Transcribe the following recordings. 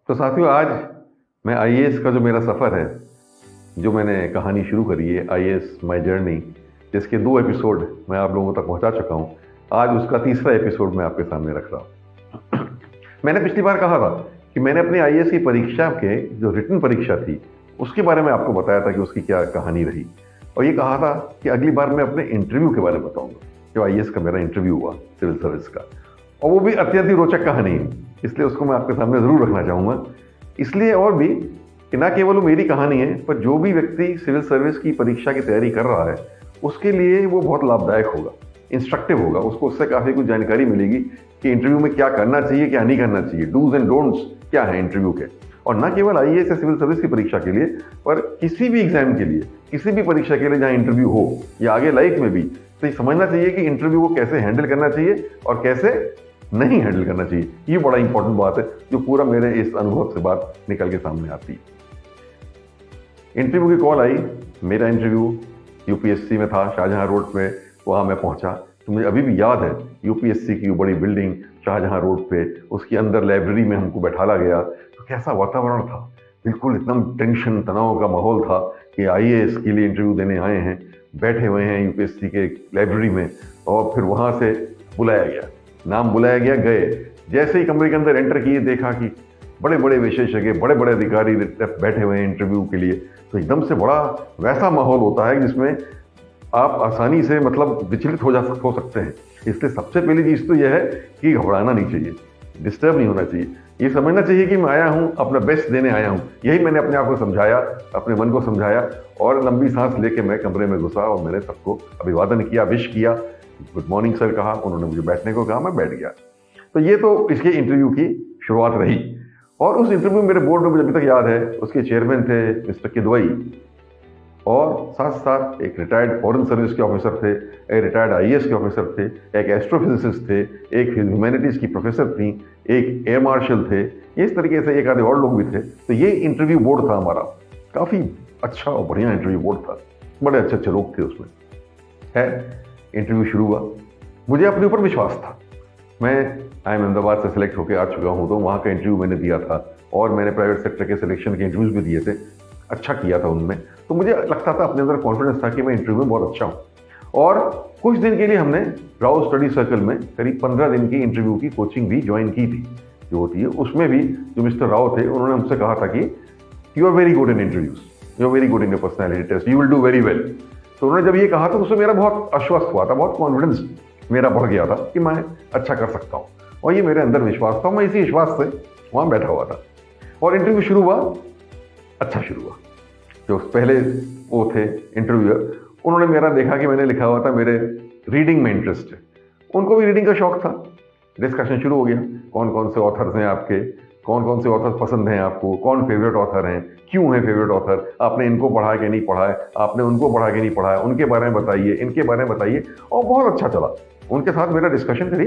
तो साथियों, आज मैं आईएएस का जो मेरा सफ़र है, जो मैंने कहानी शुरू करी है आईएएस माय जर्नी, जिसके 2 एपिसोड मैं आप लोगों तक पहुंचा चुका हूं। आज उसका तीसरा एपिसोड मैं आपके सामने रख रहा हूं। मैंने पिछली बार कहा था कि मैंने अपनी आईएएस की परीक्षा के जो रिटन परीक्षा थी उसके बारे में आपको बताया था कि उसकी क्या कहानी रही, और ये कहा था कि अगली बार मैं अपने इंटरव्यू के बारे में बताऊंगा, जो आईएएस का मेरा इंटरव्यू हुआ सिविल सर्विस का, और वो भी अत्यंत ही रोचक कहानी है, इसलिए उसको मैं आपके सामने ज़रूर रखना चाहूँगा। इसलिए और भी कि ना केवल वो मेरी कहानी है, पर जो भी व्यक्ति सिविल सर्विस की परीक्षा की तैयारी कर रहा है उसके लिए वो बहुत लाभदायक होगा, इंस्ट्रक्टिव होगा। उसको उससे काफ़ी कुछ जानकारी मिलेगी कि इंटरव्यू में क्या करना चाहिए, क्या नहीं करना चाहिए, डूज एंड डोंट्स क्या है इंटरव्यू के। और ना केवल आईएएस या सिविल सर्विस की परीक्षा के लिए, पर किसी भी एग्जाम के लिए, किसी भी परीक्षा के लिए जहाँ इंटरव्यू हो या आगे लाइफ में भी, तो ये समझना चाहिए कि इंटरव्यू को कैसे हैंडल करना चाहिए और कैसे नहीं हैंडल करना चाहिए। ये बड़ा इंपॉर्टेंट बात है जो पूरा मेरे इस अनुभव से बात निकल के सामने आती है। इंटरव्यू की कॉल आई, मेरा इंटरव्यू यूपीएससी में था, शाहजहां रोड पे, वहाँ मैं पहुँचा। तो मुझे अभी भी याद है यूपीएससी की वो बड़ी बिल्डिंग शाहजहां रोड पे, उसके अंदर लाइब्रेरी में हमको बैठाला गया। तो कैसा वातावरण था, बिल्कुल एकदम टेंशन तनाव का माहौल था कि आईएएस के लिए इंटरव्यू देने आए हैं, बैठे हुए हैं यूपीएससी के लाइब्रेरी में। और फिर वहाँ से बुलाया गया, नाम बुलाया गया, गए। जैसे ही कमरे के अंदर एंटर किए, देखा कि बड़े बड़े विशेषज्ञ, बड़े बड़े अधिकारी बैठे हुए हैं इंटरव्यू के लिए। तो एकदम से बड़ा वैसा माहौल होता है जिसमें आप आसानी से विचलित हो सकते हैं। इसलिए सबसे पहली चीज़ तो यह है कि घबराना नहीं चाहिए, डिस्टर्ब नहीं होना चाहिए। ये समझना चाहिए कि मैं आया हूँ, अपना बेस्ट देने आया हूँ। यही मैंने अपने आप को समझाया, अपने मन को समझाया, और लंबी सांस लेके मैं कमरे में घुसा और मैंने सबको अभिवादन किया, विश किया, गुड मॉर्निंग सर कहा। उन्होंने मुझे बैठने को कहा, मैं बैठ गया। तो ये तो इसके इंटरव्यू की शुरुआत रही। और उस इंटरव्यू में मेरे बोर्ड में मुझे अभी तक याद है, उसके चेयरमैन थे मिस्टर किदवई, और साथ साथ एक रिटायर्ड फॉरेन सर्विस के ऑफिसर थे, एक रिटायर्ड आईएएस के ऑफिसर थे, एक एस्ट्रोफिजिसिस्ट थे, एक ह्यूमैनिटीज़ की प्रोफेसर थी, एक एयर मार्शल थे। इस तरीके से एक आधे और लोग भी थे। तो ये इंटरव्यू बोर्ड था हमारा, काफ़ी अच्छा और बढ़िया इंटरव्यू बोर्ड था, बड़े अच्छे अच्छे लोग थे उसमें। है, इंटरव्यू शुरू हुआ। मुझे अपने ऊपर विश्वास था। मैं IIM अहमदाबाद से सिलेक्ट होकर आ चुका हूँ, तो वहाँ का इंटरव्यू मैंने दिया था, और मैंने प्राइवेट सेक्टर के सिलेक्शन के इंटरव्यूज़ भी दिए थे, अच्छा किया था उनमें। तो मुझे लगता था, अपने अंदर कॉन्फिडेंस था कि मैं इंटरव्यू में बहुत अच्छा हूँ। और कुछ दिन के लिए हमने राव स्टडी सर्कल में करीब 15 दिन की इंटरव्यू की कोचिंग भी ज्वाइन की थी, जो होती है। उसमें भी जो मिस्टर राव थे, उन्होंने हमसे कहा था कि you are very good in interviews, you are very good in your personality test, you will do very well. तो उन्होंने जब ये कहा था, तो उससे मेरा बहुत आश्वस्त हुआ था, बहुत कॉन्फिडेंस मेरा बढ़ गया था कि मैं अच्छा कर सकता हूँ। और ये मेरे अंदर विश्वास था, मैं इसी विश्वास से वहाँ बैठा हुआ था। और इंटरव्यू शुरू हुआ, अच्छा शुरू हुआ। जो पहले वो थे इंटरव्यूअर, उन्होंने मेरा देखा कि मैंने लिखा हुआ था मेरे रीडिंग में इंटरेस्ट है, उनको भी रीडिंग का शौक था। डिस्कशन शुरू हो गया, कौन कौन से ऑथर्स हैं आपके, कौन कौन से ऑथर्स पसंद हैं आपको, कौन फेवरेट ऑथर हैं, क्यों हैं फेवरेट ऑथर, आपने इनको पढ़ा कि नहीं पढ़ा है, आपने उनको पढ़ा कि नहीं पढ़ा है, उनके बारे में बताइए, इनके बारे में बताइए। और बहुत अच्छा चला उनके साथ मेरा डिस्कशन। करी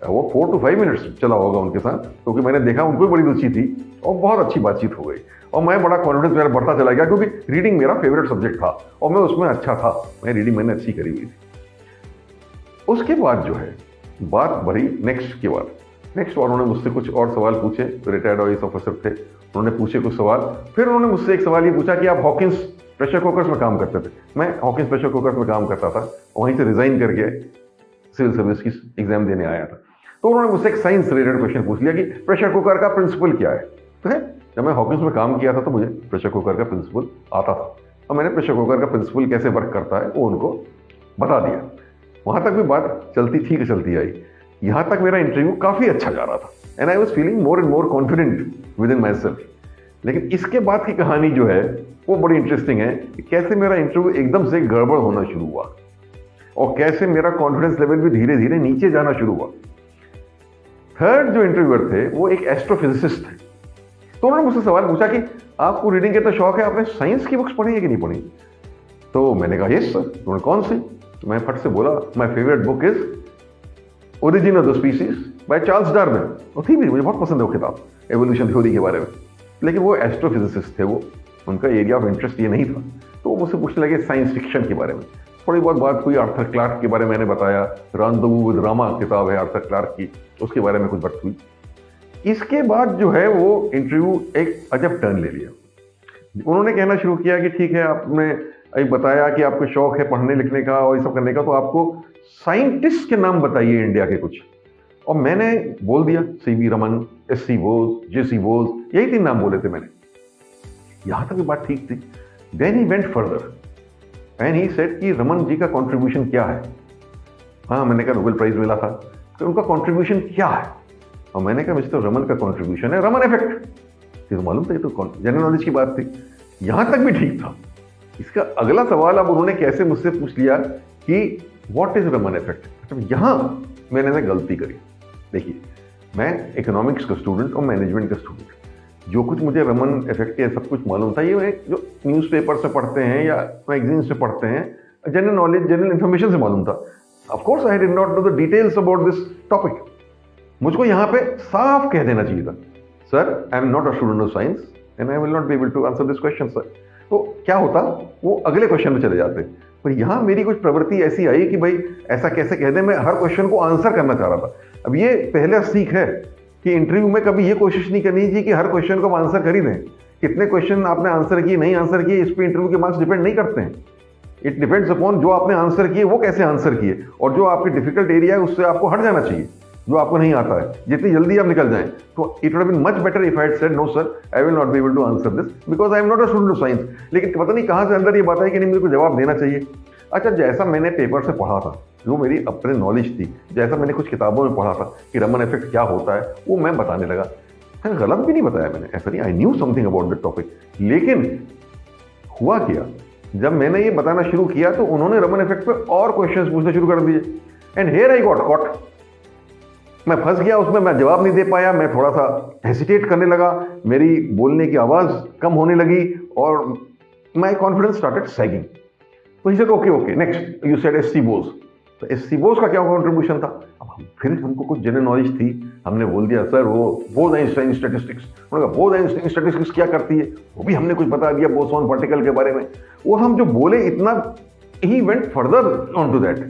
वो 4 to 5 मिनट्स चला होगा उनके साथ, क्योंकि मैंने देखा उनको भी बड़ी रुचि थी और बहुत अच्छी बातचीत हो गई। और मैं बड़ा कॉन्फिडेंस मेरा बढ़ता चला गया, क्योंकि रीडिंग मेरा फेवरेट सब्जेक्ट था और मैं उसमें अच्छा था, मैं रीडिंग मैंने अच्छी करी हुई थी। उसके बाद जो है बात बढ़ी नेक्स्ट के बाद। नेक्स्ट उन्होंने मुझसे कुछ और सवाल पूछे, तो रिटायर्ड आईएएस ऑफिसर थे, उन्होंने पूछे कुछ सवाल। फिर उन्होंने मुझसे एक सवाल ये पूछा कि आप हॉकिंस प्रेशर कुकर्स में काम करते थे। मैं हॉकिंस प्रेशर कुकर्स में काम करता था, वहीं से रिजाइन करके सिविल सर्विस की एग्जाम देने आया था। तो उन्होंने मुझसे एक साइंस रिलेटेड क्वेश्चन पूछ लिया कि प्रेशर कुकर का प्रिंसिपल क्या है। तो है, जब मैं हॉकिंस में काम किया था तो मुझे प्रेशर कुकर का प्रिंसिपल आता था, और मैंने प्रेशर कुकर का प्रिंसिपल कैसे वर्क करता है वो उनको बता दिया। वहाँ तक भी बात चलती ठीक चलती आई। यहाँ तक मेरा इंटरव्यू काफ़ी अच्छा जा रहा था, and I was feeling more and more confident with in my self. लेकिन इसके बाद की कहानी जो है वो बड़ी इंटरेस्टिंग है कि कैसे मेरा इंटरव्यू एकदम से गड़बड़ होना शुरू हुआ, और कैसे मेरा कॉन्फिडेंस लेवल भी धीरे धीरे नीचे जाना शुरू हुआ। थर्ड जो इंटरव्यूअर थे वो एक एस्ट्रोफिजिसिस्ट थे। तो उन्होंने मुझसे सवाल पूछा कि आपको रीडिंग का तो शौक है, आपने साइंस की बुक्स पढ़ी है कि नहीं पढ़ी। तो मैंने कहा यस सर। उन्होंने कौन सी। तो मैं फट से बोला, my favourite book is origin of the species by Charles Darwin. वो थी भी, मुझे बहुत पसंद है वो किताब, एवोल्यूशन थ्योरी के बारे में। लेकिन वो एस्ट्रोफिजिसिस्ट थे, वो उनका एरिया ऑफ इंटरेस्ट ये नहीं था। तो वो मुझसे पूछने लगे साइंस फिक्शन के बारे में। थोड़ी बहुत बात हुई, आर्थर क्लार्क के बारे में मैंने बताया, रन द विद रामा किताब है आर्थर क्लार्क की, उसके बारे में कुछ बात हुई। इसके बाद जो है वो इंटरव्यू एक अजब टर्न ले लिया। उन्होंने कहना शुरू किया कि ठीक है, आपने एक बताया कि आपको शौक है पढ़ने लिखने का और ये सब करने का, तो आपको साइंटिस्ट के नाम बताइए इंडिया के कुछ। और मैंने बोल दिया सीवी रमन, एससी बोस, जेसी बोस, यही 3 नाम बोले थे मैंने। यहां तक बात ठीक थी। Then he went further and he said कि रमन जी का कंट्रीब्यूशन क्या है। हाँ, मैंने कहा नोबेल प्राइज मिला था, तो उनका कंट्रीब्यूशन क्या है? और मैंने कहा मिस्टर रमन का कंट्रीब्यूशन है रमन इफेक्ट। तो मालूम था, ये तो जनरल नॉलेज की बात थी। यहां तक भी ठीक था। इसका अगला सवाल अब उन्होंने कैसे मुझसे पूछ लिया कि व्हाट इज रमन इफेक्ट। यहां मैंने गलती करी। देखिए, मैं इकोनॉमिक्स का स्टूडेंट और मैनेजमेंट का स्टूडेंट, जो कुछ मुझे रमन इफेक्ट या सब कुछ मालूम था, ये जो न्यूज़पेपर से पढ़ते हैं या मैगजीन से पढ़ते हैं, जनरल नॉलेज, जनरल इंफॉर्मेशन से मालूम था। Of course I did not know the details about this topic. मुझको यहाँ पे साफ कह देना चाहिए था, sir I am not a student of science and I will not be able to answer this question sir. तो क्या होता, वो अगले क्वेश्चन में चले जाते। पर यहाँ मेरी कुछ प्रवृत्ति ऐसी आई कि भाई ऐसा कैसे कह दे, मैं हर क्वेश्चन को आंसर करना चाह रहा था। अब ये पहला सीख है कि इंटरव्यू में कभी ये कोशिश नहीं करनी चाहिए कि हर क्वेश्चन को हम आंसर कर ही दें। कितने क्वेश्चन आपने आंसर किए, नहीं आंसर किए, इस पर इंटरव्यू के मार्क्स डिपेंड नहीं करते हैं। इट डिपेंड्स अपॉन जो आपने आंसर किए वो कैसे आंसर किए, और जो आपकी डिफिकल्ट एरिया है उससे आपको हट जाना चाहिए, जो आपको नहीं आता है। जितनी जल्दी आप निकल जाएं, तो it would have been much better if I had said no sir I will not be able to answer this because I am not a student of science. लेकिन पता नहीं कहां से अंदर ये बात है कि नहीं, मुझे को जवाब देना चाहिए। अच्छा, जैसा मैंने पेपर से पढ़ा था, जो मेरी अपने नॉलेज थी, जैसा मैंने कुछ किताबों में पढ़ा था कि रमन इफेक्ट क्या होता है, वो मैं बताने लगा। गलत भी नहीं बताया मैंने, ऐसा नहीं, I knew something about the topic. लेकिन हुआ क्या, जब मैंने ये बताना शुरू किया तो उन्होंने रमन इफेक्ट पे और क्वेश्चंस पूछना शुरू कर दिए and here I got caught. मैं फंस गया उसमें, मैं जवाब नहीं दे पाया, मैं थोड़ा सा हेसिटेट करने लगा, मेरी बोलने की आवाज कम होने लगी और माय कॉन्फिडेंस स्टार्टेड सैगिंग। तो he said okay okay next you said SC Bose. तो एससी बोस का क्या कंट्रीब्यूशन था? अब फिर हमको कुछ जनरल नॉलेज थी, हमने बोल दिया सर वो बोस आइंस्टाइन स्टैटिस्टिक्स। उन्होंने कहा बोस आइंस्टाइन स्टैटिस्टिक्स क्या करती है, वो भी हमने कुछ बता दिया बोसॉन पार्टिकल के बारे में। और हम जो बोले इतना, he went further on to that.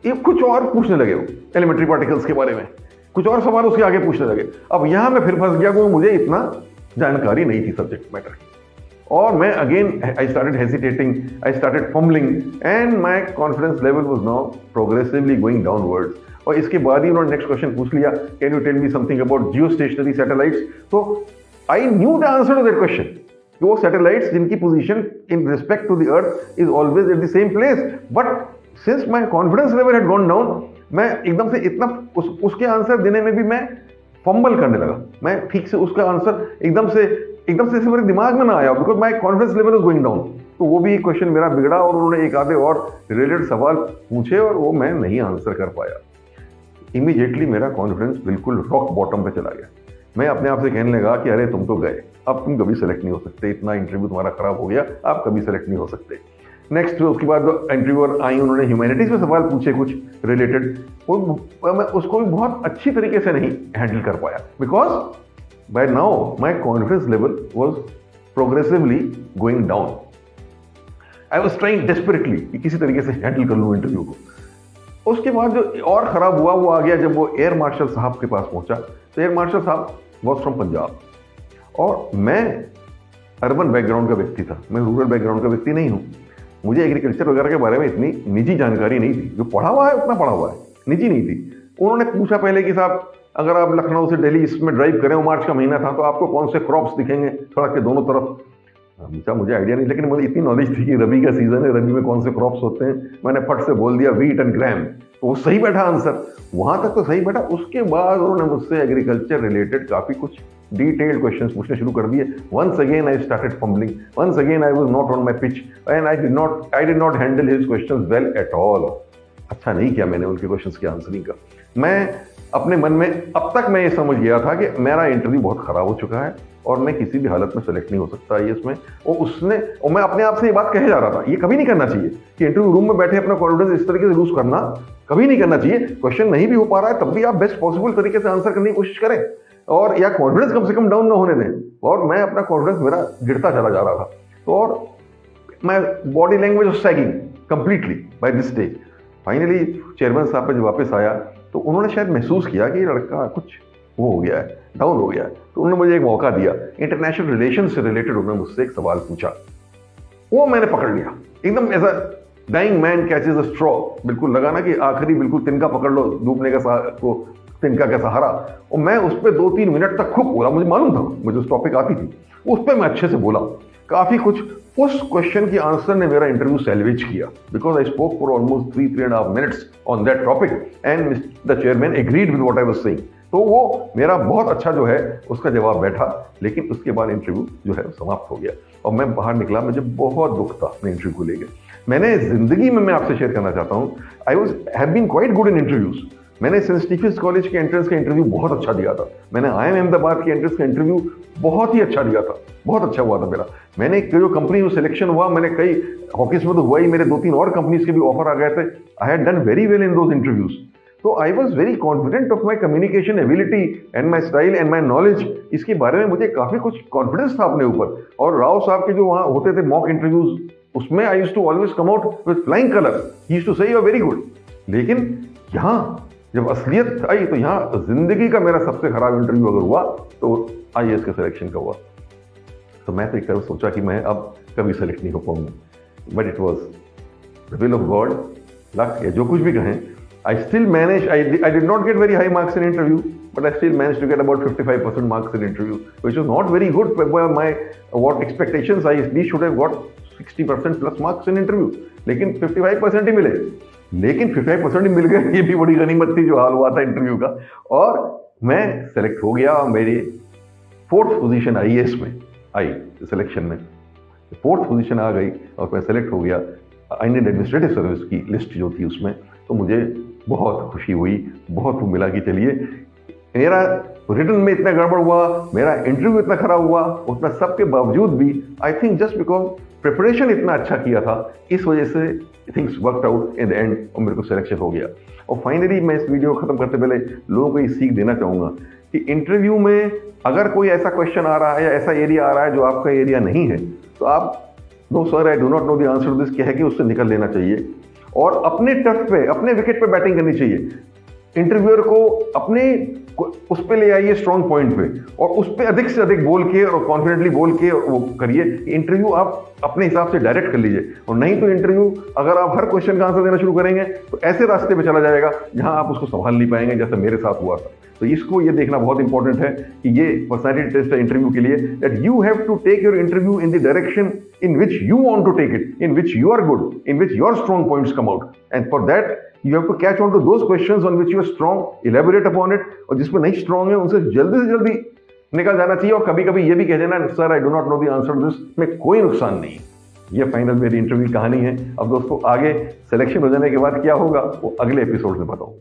ये कुछ और पूछने लगे, वो एलिमेंट्री पार्टिकल्स के बारे में कुछ और सवाल उसके आगे पूछने लगे। अब यहां मैं फिर फंस गया क्योंकि मुझे इतना जानकारी नहीं थी सब्जेक्ट मैटर की, और मैं again I started hesitating, I started fumbling and my confidence level was now progressively going downwards. और इसके बाद ही उन्होंने नेक्स्ट क्वेश्चन पूछ लिया, can you tell me something about geostationary satellites. तो I knew the answer to that question. वो satellites जिनकी position in respect to the earth is always at the same place, but since my confidence level had gone down, मैं एकदम से इतना उसके answer देने में भी मैं फंबल करने लगा। मैं ठीक से उसका आंसर एकदम से इसे मेरे दिमाग में ना आया because my confidence level is going down. तो वो भी एक क्वेश्चन मेरा बिगड़ा और उन्होंने एक आधे और रिलेटेड सवाल पूछे और वो मैं नहीं आंसर कर पाया। इमीडिएटली मेरा कॉन्फिडेंस बिल्कुल रॉक बॉटम पे चला गया। मैं अपने आप से कहने लगा कि अरे तुम तो गए, अब तुम कभी सेलेक्ट नहीं हो सकते, इतना इंटरव्यू तुम्हारा खराब हो गया, आप कभी सेलेक्ट नहीं हो सकते। नेक्स्ट उसके बाद इंटरव्यूअर आई, उन्होंने ह्यूमैनिटीज में सवाल पूछे कुछ रिलेटेड, मैं उसको भी बहुत अच्छी तरीके से नहीं हैंडल कर पाया because by now my confidence level was progressively going down. I was trying desperately कि किसी तरीके से हैंडल कर लूं इंटरव्यू को। उसके बाद जो और खराब हुआ वो आ गया जब वो एयर मार्शल साहब के पास पहुंचा। तो एयर मार्शल साहब वॉज फ्रॉम पंजाब और मैं अर्बन बैकग्राउंड का व्यक्ति था, मैं रूरल बैकग्राउंड का व्यक्ति नहीं हूं। मुझे एग्रीकल्चर वगैरह के बारे में इतनी निजी जानकारी नहीं थी, जो पढ़ा हुआ है उतना पढ़ा हुआ है, निजी नहीं थी। उन्होंने पूछा पहले कि साहब अगर आप लखनऊ से दिल्ली इसमें ड्राइव करें, मार्च का महीना था, तो आपको कौन से क्रॉप्स दिखेंगे सड़क के दोनों तरफ। मुझे आइडिया नहीं, लेकिन मुझे इतनी नॉलेज थी कि रबी का सीजन है, रबी में कौन से क्रॉप्स होते हैं। मैंने फट से बोल दिया व्हीट एंड ग्राम, तो वो सही बैठा आंसर, वहां तक तो सही बैठा। उसके बाद उन्होंने मुझसे एग्रीकल्चर रिलेटेड काफी कुछ डिटेल्ड क्वेश्चंस पूछने शुरू कर दिए। Once again I started fumbling, once again I was not on my pitch and I did not handle his questions well at all. अच्छा नहीं किया मैंने उनके क्वेश्चंस की आंसरिंग का। मैं अपने मन में अब तक मैं ये समझ गया था कि मेरा इंटरव्यू बहुत खराब हो चुका है और मैं किसी भी हालत में सेलेक्ट नहीं हो सकता इसमें। और मैं अपने आप से ये बात कहे जा रहा था, ये कभी नहीं करना चाहिए कि इंटरव्यू रूम में बैठे अपना कॉन्फिडेंस इस तरीके से लूज करना कभी नहीं करना चाहिए। क्वेश्चन नहीं भी हो पा रहा है तब भी आप बेस्ट पॉसिबल तरीके से आंसर करने की कोशिश करें और या कॉन्फिडेंस कम से कम डाउन ना होने दें। और मैं अपना कॉन्फिडेंस मेरा गिरता चला जा रहा था, तो और मैं body language of sagging completely by this stage. Finally chairman साहब पे जब वापस आया तो उन्होंने शायद महसूस किया कि लड़का कुछ वो हो गया है, डाउन हो गया है। तो उन्होंने मुझे एक मौका दिया, इंटरनेशनल रिलेशन से रिलेटेड उन्होंने मुझसे एक सवाल पूछा, वो मैंने पकड़ लिया एकदम ऐसा dying man catches a straw, बिल्कुल लगा ना कि आखिरी बिल्कुल तिनका पकड़ लो, डूबने का को तिनका का सहारा। और मैं उस पर 2-3 मिनट तक खूब बोला, मुझे मालूम था, मुझे उस टॉपिक आती थी, उस पर मैं अच्छे से बोला काफी कुछ। उस क्वेश्चन की आंसर ने मेरा इंटरव्यू सैल्वेज किया, because I spoke for almost 3.5 minutes on that topic and the chairman agreed with what I was saying. तो वो मेरा बहुत अच्छा जो है उसका जवाब बैठा, लेकिन उसके बाद इंटरव्यू जो है समाप्त हो गया और मैं बाहर निकला, मुझे बहुत दुख था अपने इंटरव्यू को लेकर। मैंने जिंदगी में, मैं आपसे शेयर करना चाहता हूँ, I have been quite good in interviews. मैंने सेंट स्टीफेंस कॉलेज के एंट्रेंस का इंटरव्यू बहुत अच्छा दिया था, मैंने IIM अहमदाबाद के एंट्रेंस का इंटरव्यू बहुत ही अच्छा दिया था, बहुत अच्छा हुआ था मेरा। मैंने जो कंपनी में सिलेक्शन हुआ, मैंने कई हॉकीज में तो हुआ ही, मेरे 2-3 और कंपनीज के भी ऑफर आ गए थे। I had done very well in those interviews. तो I was very confident of my communication ability and my style and my knowledge. इसके बारे में मुझे काफी कुछ कॉन्फिडेंस था अपने ऊपर। और राव साहब के जो वहाँ होते थे मॉक इंटरव्यूज, उसमें I used to always come out with flying colour, he used to say you are very good. लेकिन यहाँ जब असलियत आई तो यहाँ जिंदगी का मेरा सबसे खराब इंटरव्यू अगर हुआ तो IAS के सिलेक्शन का हुआ। तो मैं तो एक तरफ सोचा कि मैं अब कभी सेलेक्ट नहीं हो पाऊंगा, but it was the will of God, luck या जो कुछ भी कहें। I still managed, I did not get very high marks in interview, but I still managed to get about 55% marks in interview, which was not very good by my what expectations. I should have got 60% plus marks in interview, लेकिन 55% ही मिले। लेकिन 55% ही मिल गए, ये भी बड़ी गनीमत थी जो हाल हुआ था इंटरव्यू का। और मैं सेलेक्ट हो गया, मेरी 4th पोजीशन IAS में आई सिलेक्शन में, 4th पोजीशन आ गई और मैं सेलेक्ट हो गया इंडियन एडमिनिस्ट्रेटिव सर्विस की लिस्ट जो थी उसमें। तो मुझे बहुत खुशी हुई, बहुत वो मिला कि चलिए मेरा रिटर्न में इतना गड़बड़ हुआ, मेरा इंटरव्यू इतना खराब हुआ, उतना सब के बावजूद भी I think just because preparation इतना अच्छा किया था, इस वजह से things worked out in the end और मेरे को सिलेक्शन हो गया। और फाइनली मैं इस वीडियो को खत्म करते पहले लोगों को ये सीख देना चाहूँगा कि इंटरव्यू में अगर कोई ऐसा क्वेश्चन आ रहा है या ऐसा एरिया आ रहा है जो आपका एरिया नहीं है, तो आप no sir I do not know the answer to this कह के उससे निकल लेना चाहिए और अपने टर्फ पे, अपने विकेट पे बैटिंग करनी चाहिए। इंटरव्यूअर को अपने उस पे ले आइए स्ट्रॉन्ग पॉइंट पे और उस पे अधिक से अधिक बोल के और कॉन्फिडेंटली बोल के वो करिए। इंटरव्यू आप अपने हिसाब से डायरेक्ट कर लीजिए, और नहीं तो इंटरव्यू अगर आप हर क्वेश्चन का आंसर देना शुरू करेंगे तो ऐसे रास्ते पे चला जाएगा जहां आप उसको संभाल नहीं पाएंगे, जैसे मेरे साथ हुआ था। तो इसको ये देखना बहुत इंपॉर्टेंट है कि ये पर्सनैलिटी टेस्ट है इंटरव्यू के लिए, that you have to take your interview in the direction in which you want to take it, in which you are good, in which your strong points come out, and for that you have to catch on to those questions on which you are strong, elaborate upon it, और जिसमें नहीं strong है उनसे जल्दी से जल्दी निकल जाना चाहिए। और कभी कभी ये भी कह देना sir I do not know the answer to this, में कोई नुकसान नहीं। ये फाइनल मेरी इंटरव्यू कहानी है। अब दोस्तों आगे सिलेक्शन हो जाने के बाद क्या होगा वो अगले एपिसोड में बताऊँ।